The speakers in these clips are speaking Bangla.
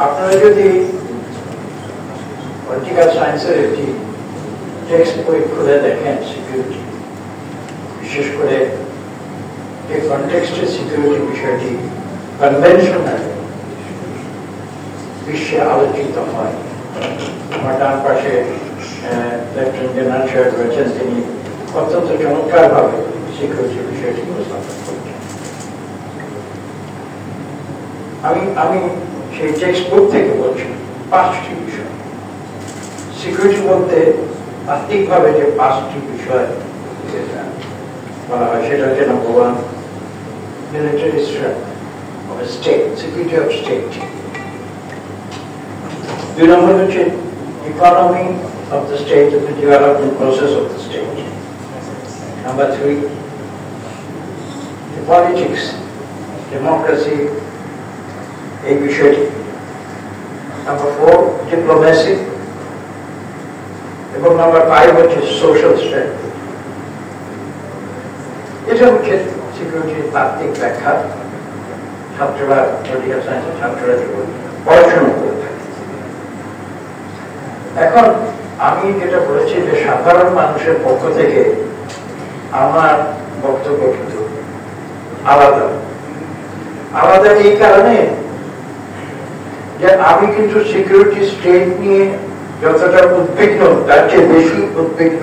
আপনারা যদি পলিটিক্যাল সায়েন্সের একটি টেক্সট বই খুলে দেখেন সিকিউরিটি, বিশেষ করে যে কনটেক্সটে সিকিউরিটি বিষয়টি কনভেনশনাল বিশ্বে আলোচিত হয়, আমার ডান পাশে লেফটেন্যান্ট জেনারেল সাহেব রয়েছেন, তিনি অত্যন্ত চমৎকারভাবে সিকিউরিটি বিষয়টি উপস্থাপন করছেন। আমি সেই টেক্সট বুক থেকে বলছি 5টি বিষয় সিকিউরিটি বলতে আত্মিকভাবে যে 5টি বিষয় বলা হয় সেটা হচ্ছে নম্বর 1 military strength of state, security of state. 2 নম্বর হচ্ছে economy of the state, the development process of the state. Number 3 politics, democracy, এই বিষয়টি। নাম্বার 4 ডিপ্লোমেসি, এবং নাম্বার 5 হচ্ছে সোশ্যাল স্ট্রেংথ। এটা হচ্ছে সিকিউরিটির তাত্ত্বিক ব্যাখ্যা। ছাত্ররা, পলিটিক্যাল সায়েন্সের ছাত্ররা যেগুলো পড়াশোনা করে থাকে। এখন আমি যেটা বলেছি যে সাধারণ মানুষের পক্ষ থেকে আমার বক্তব্য কিন্তু আলাদা আলাদা এই কারণে যে আমি কিন্তু সিকিউরিটি স্টেট নিয়ে যতটা উদ্বিগ্ন, তার চেয়ে বেশি উদ্বিগ্ন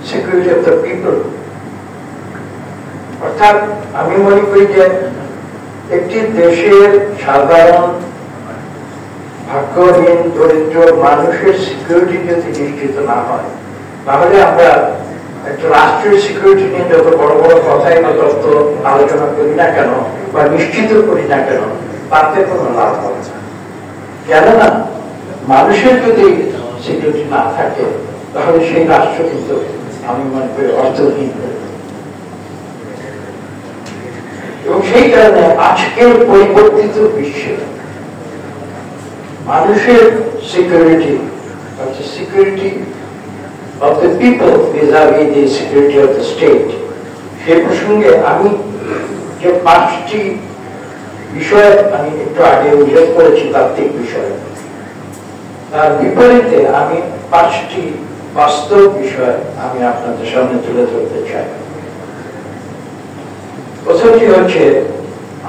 সিকিউরিটি অফ দ্য পিপল। অর্থাৎ আমি মনে করি যে একটি দেশের সাধারণ ভাগ্যহীন দরিদ্র মানুষের সিকিউরিটি যদি নিশ্চিত না হয়, তাহলে আমরা একটা রাষ্ট্রীয় সিকিউরিটি নিয়ে যত বড় বড় কথাই বা তত্ত্ব আলোচনা করি না কেন বা নিশ্চিত করি না কেন, তাতে কোনো লাভ হবে না। কেননা মানুষের যদি সিকিউরিটি না থাকে তাহলে সেই রাষ্ট্র কিন্তু আমি মনে করি অর্থহীন হয়ে যাবে। এবং সেই কারণে আজকের পরিবর্তিত বিশ্বে মানুষের সিকিউরিটি হচ্ছে security of the people vis-a-vis the security of the state। সেই প্রসঙ্গে আমি যে 5টি বিষয় আমি একটু আগে উল্লেখ করেছি তাত্ত্বিক বিষয়, তার বিপরীতে আমি 5টি বাস্তব বিষয় আমি আপনাদের সামনে তুলে ধরতে চাই। প্রথমটি হচ্ছে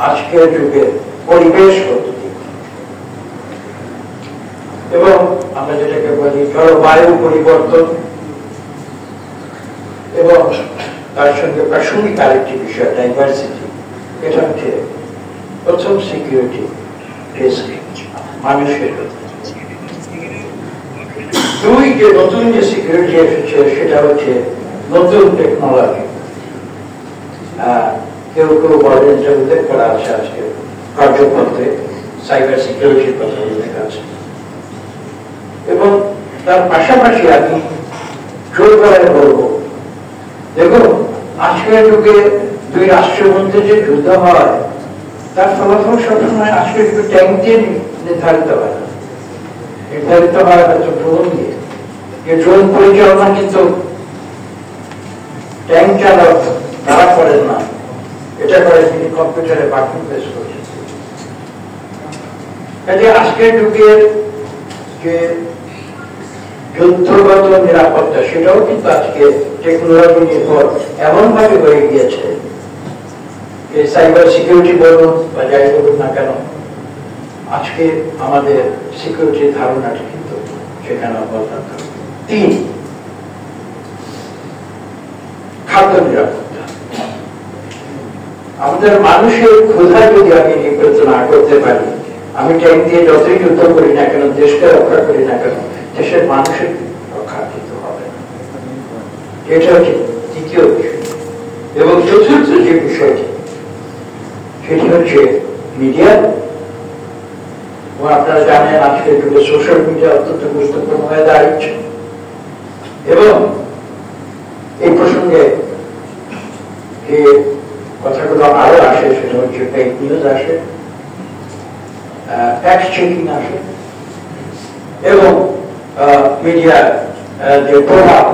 আজকের যুগে পরিবেশগত দিক, এবং আমরা যেটাকে বলি জলবায়ু পরিবর্তন, এবং তার সঙ্গে প্রাসঙ্গিক আরেকটি বিষয় ডাইভার্সিটি। এটা হচ্ছে প্রথম সিকিউরিটি রিস্ক মানুষের। 2 যে নতুন যে সিকিউরিটি এসেছে সেটা হচ্ছে নতুন টেকনোলজি। কেউ কেউ বলেন যে উল্লেখ করা আছে আজকে কার্যপত্রে সাইবার সিকিউরিটির কথা উল্লেখ আছে। এবং তার পাশাপাশি আমি জোর করে বলবো, দেখুন আজকের যুগে 2 রাষ্ট্রের মধ্যে যে যুদ্ধ হয় তার ফলাফল সবসময় আজকের যুগে ট্যাঙ্ক দিয়ে নির্ধারিত হয় না, নির্ধারিত হয় হয়তো ড্রোন দিয়ে। যে ড্রোন পরিচালনা কিন্তু ট্যাঙ্ক চালক তারা করেন না, এটা করে তিনি কম্পিউটারে বাটন প্রেস করছেন। কাজে আজকের যুগের যে যুদ্ধগত নিরাপত্তা সেটাও কিন্তু আজকে টেকনোলজি নির্ভর এমন ভাবে হয়ে গিয়েছে যে সাইবার সিকিউরিটি বলুন বা যাই বলুন না কেন, আজকে আমাদের সিকিউরিটির ধারণাটি কিন্তু সেখানে অবদান। 3 খাদ্য নিরাপত্তা। আমাদের মানুষের ক্ষুধা যদি আমি নিবৃত্ত না করতে পারি, আমি ট্যাঙ্ক দিয়ে যতই যুদ্ধ করি না কেন, দেশকে রক্ষা করি না কেন, দেশের মানুষের রক্ষা কিন্তু হবে না। এটা হচ্ছে দ্বিতীয় বিষয়। এবং চতুর্থ যে বিষয়টি সেটি হচ্ছে মিডিয়া। আপনারা জানেন আজকের যুগে সোশ্যাল মিডিয়া অত্যন্ত গুরুত্বপূর্ণ হয়ে দাঁড়িয়েছে। এবং এই প্রসঙ্গে যে কথাগুলো আরো আসে সেটা হচ্ছে ফেক নিউজ আসে, ফ্যাক্ট চেকিং আসে, এবং মিডিয়ার যে প্রভাব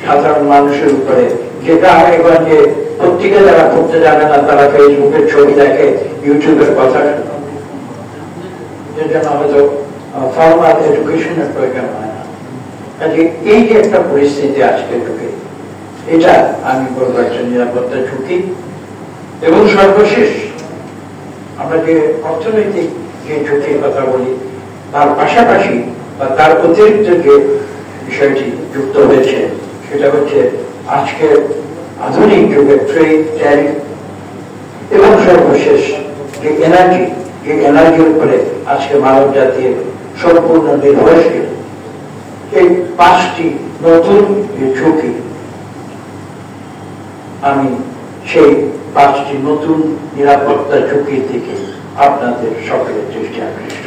সাধারণ মানুষের উপরে, যেটা এখন যে পত্রিকা যারা পড়তে জানে না তারা ফেসবুকের ছবি দেখে, ইউটিউবের কথা যেন হয়তো ফর্মাল এডুকেশনের প্রয়োজন হয় না। কাজে এই যে একটা পরিস্থিতি আজকে ঢুকে, এটা আমি বলবো একটা নিরাপত্তা ঝুঁকি। এবং সর্বশেষ আমরা যে অর্থনৈতিক যে ঝুঁকির কথা বলি, তার পাশাপাশি বা তার অতিরিক্ত যে বিষয়টি যুক্ত হয়েছে সেটা হচ্ছে আজকের আধুনিক যুগে ট্রেড, ট্যারিফ এবং সর্বশেষ যে এনার্জির উপরে আজকে মানব জাতির সম্পূর্ণ নির্ভরশীল। এই 5টি নতুন ঝুঁকি, আমি সেই 5টি নতুন নিরাপত্তা ঝুঁকির দিকে আপনাদের সকলের দৃষ্টি আকৃষ্ট